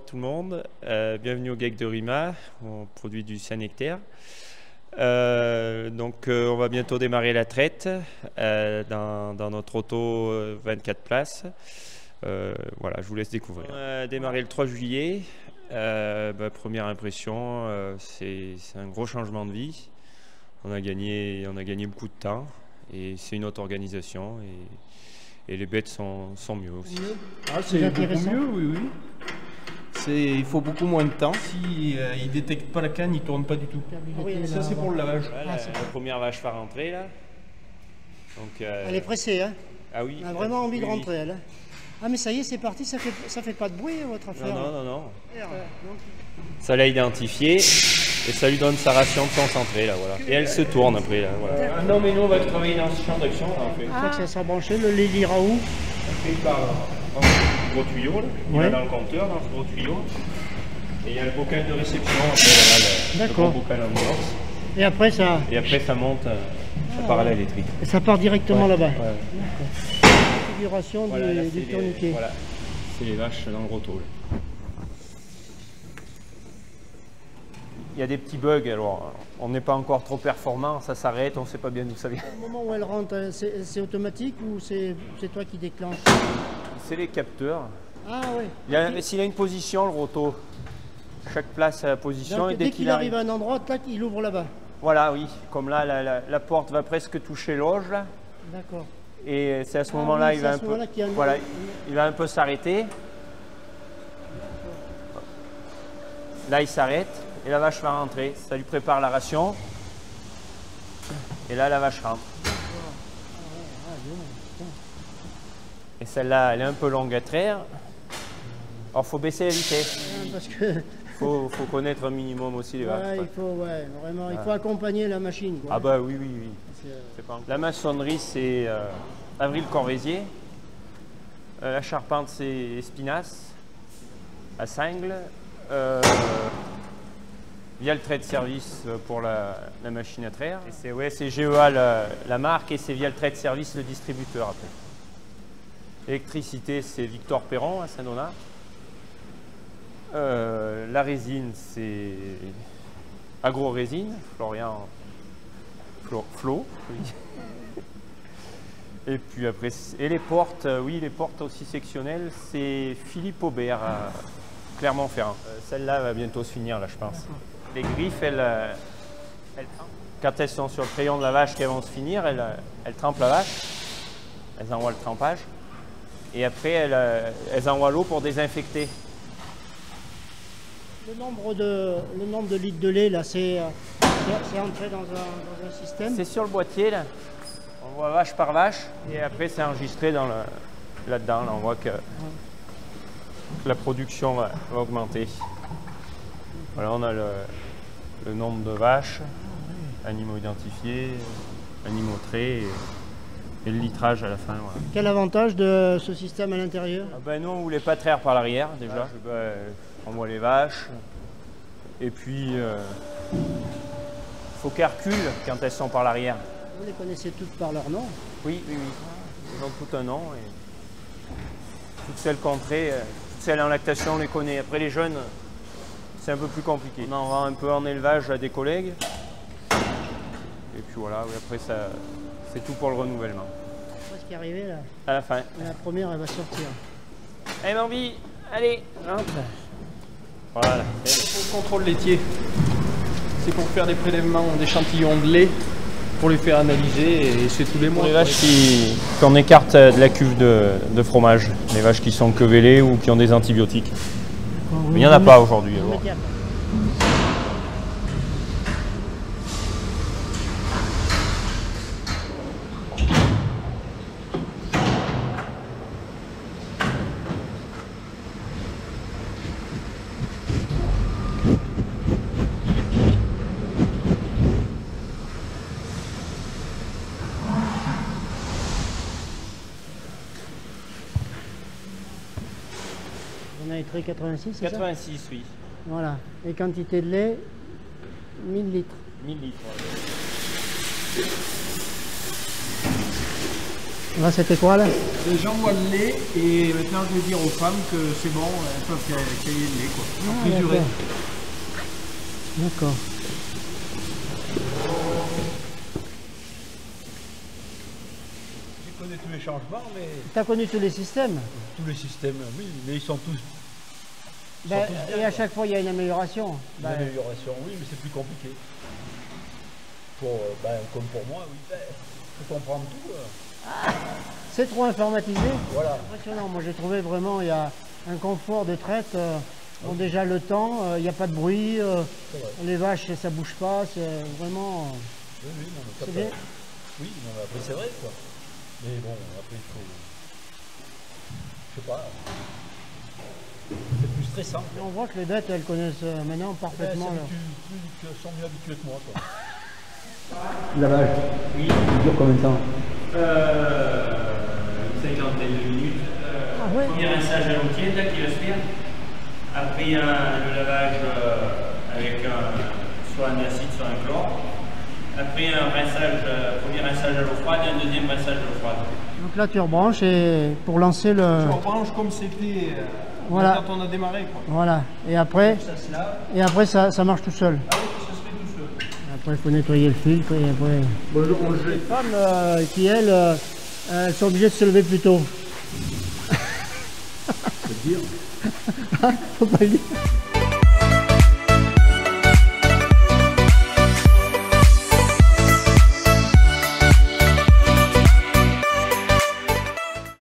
tout le monde, bienvenue au GEC de RIMA, on produit du Saint-Nectaire. On va bientôt démarrer la traite dans notre auto 24 places. Voilà, je vous laisse découvrir. On a démarré le 3 juillet. Première impression, c'est un gros changement de vie. On a gagné beaucoup de temps et c'est une autre organisation et les bêtes sont mieux aussi. Ah, c'est beaucoup mieux, oui. Il faut beaucoup moins de temps. Si il ne détecte pas la canne, il ne tourne pas du tout. Oui, ça c'est pour le lavage. Voilà, la première vache va rentrer là. Donc, elle est pressée, hein? Ah oui. Elle a vraiment envie de rentrer, elle. Ah mais ça y est, c'est parti, ça fait pas de bruit votre affaire? Non. Ça l'a identifié et ça lui donne sa ration de concentré là, voilà. Et elle se tourne après là, voilà. Non mais nous on va travailler dans ce champ d'action là en fait. Je crois que ça sera branché, le lait ira où? Il part dans ce gros tuyau là, il va dans le compteur, dans ce gros tuyau. Et il y a le bocal de réception, après le gros bocal en inox. Et après ça monte parallèle électrique. Et ça part directement là-bas. Ouais. Configuration du tourniquet. Voilà, c'est les vaches dans le roto. Il y a des petits bugs, alors on n'est pas encore trop performant, ça s'arrête, on ne sait pas bien d'où ça vient. Au moment où elle rentre, c'est automatique ou c'est toi qui déclenche? C'est les capteurs. Ah oui. S'il a une position, le roto, chaque place a la position. Donc, et dès qu'il arrive à un endroit, tac, il ouvre là-bas. Voilà, oui. Comme là, la porte va presque toucher l'auge. D'accord. Et c'est à ce moment-là, il va un peu s'arrêter. Là, il s'arrête et la vache va rentrer. Ça lui prépare la ration. Et là, la vache rentre. Et celle-là, elle est un peu longue à traire. Alors, il faut baisser la vitesse. Parce que... faut connaître un minimum aussi les vaches. Il faut accompagner la machine, quoi. Ah bah oui. La maçonnerie, c'est Avril Corvézier. La charpente, c'est Espinasse, à Singles. Via le trait de service pour la machine à traire. C'est GEA la marque et c'est via le trait de service le distributeur après. Électricité, c'est Victor Perron à Saint-Donat. La résine, c'est Agro-Résine, Florian Flo. Oui. Et puis après, les portes, les portes aussi sectionnelles, c'est Philippe Aubert à Clermont-Ferrand. Celle-là va bientôt se finir là, je pense. Les griffes, quand elles sont sur le crayon de la vache qu'elles vont se finir, elles trempent la vache, elles envoient le trempage et après elles envoient l'eau pour désinfecter. Le nombre de litres de lait, là, c'est entré dans un système? C'est sur le boîtier, là. On voit vache par vache, et après c'est enregistré là-dedans. Là, on voit que la production va augmenter. Voilà, on a le nombre de vaches, animaux identifiés, animaux traits, et le litrage à la fin. Voilà. Quel avantage de ce système à l'intérieur? Nous, on ne voulait pas traire par l'arrière, déjà. On voit les vaches, et puis il faut qu'elles reculent quand elles sont par l'arrière. Vous les connaissez toutes par leur nom? Oui. Elles ont tout un nom. Et toutes celles contrées, toutes celles en lactation, on les connaît. Après les jeunes, c'est un peu plus compliqué. On en vend un peu en élevage à des collègues. Et puis voilà, après c'est tout pour le renouvellement. Qu'est-ce qui est arrivé là? À la fin. La première, elle va sortir. Allez Bambi, allez, rentre. Voilà. Pour le contrôle laitier, c'est pour faire des prélèvements d'échantillons de lait, pour les faire analyser, et c'est tous les mois. Les vaches qu'on écarte de la cuve de fromage, les vaches qui sont quevelées ou qui ont des antibiotiques. Mais il n'y en a pas aujourd'hui. On a écrit 86, c'est 86, ça? oui. Voilà. Et quantité de lait, 1000 litres. 1000 litres. Là, c'était quoi là? J'envoie le lait et maintenant je vais dire aux femmes que c'est bon, elles peuvent cailler le lait quoi. Ah, Mesurer. D'accord. Je connais tous les changements, mais Tu as connu tous les systèmes? tous les systèmes, oui, mais ils sont tous Ben, tous bien, et à quoi. chaque fois, il y a une amélioration. une Ben, amélioration, oui, mais c'est plus compliqué. Comme pour moi, oui, faut comprendre tout. c'est trop informatisé. Voilà. Impressionnant. Moi, j'ai trouvé vraiment, il y a un confort de traite. Bon, déjà le temps, il n'y a pas de bruit. C'est vrai. Les vaches, ça bouge pas. C'est vraiment. Oui, oui, non, mais C'est ça bien. peut- Oui, non, mais après c'est vrai, quoi. Mais bon, après il faut... Je sais pas. C'est plus stressant. Et on voit que les bêtes, elles connaissent maintenant parfaitement. leur- Elles sont mieux habituées que moi, quoi. La vache, il dure combien de temps? Une cinquantaine de minutes. Ah ouais. Premier rinçage à l'eau tiède là, qui va se faire. Après le lavage avec soit un acide, soit un chlore. Après un rinçage, premier rinçage à l'eau froide et un deuxième rinçage à l'eau froide. Donc là, tu rebranches et pour lancer le. Je rebranche comme c'était Voilà. quand on a démarré quoi. Voilà. Et après, Ça se lave. ça marche tout seul. Ah oui, ça se fait tout seul. Après, il faut nettoyer le filtre et après. Bonjour, on le Les jette. femmes qui, elles, elles sont obligées de se lever plus tôt. C'est dire. Faut pas le dire.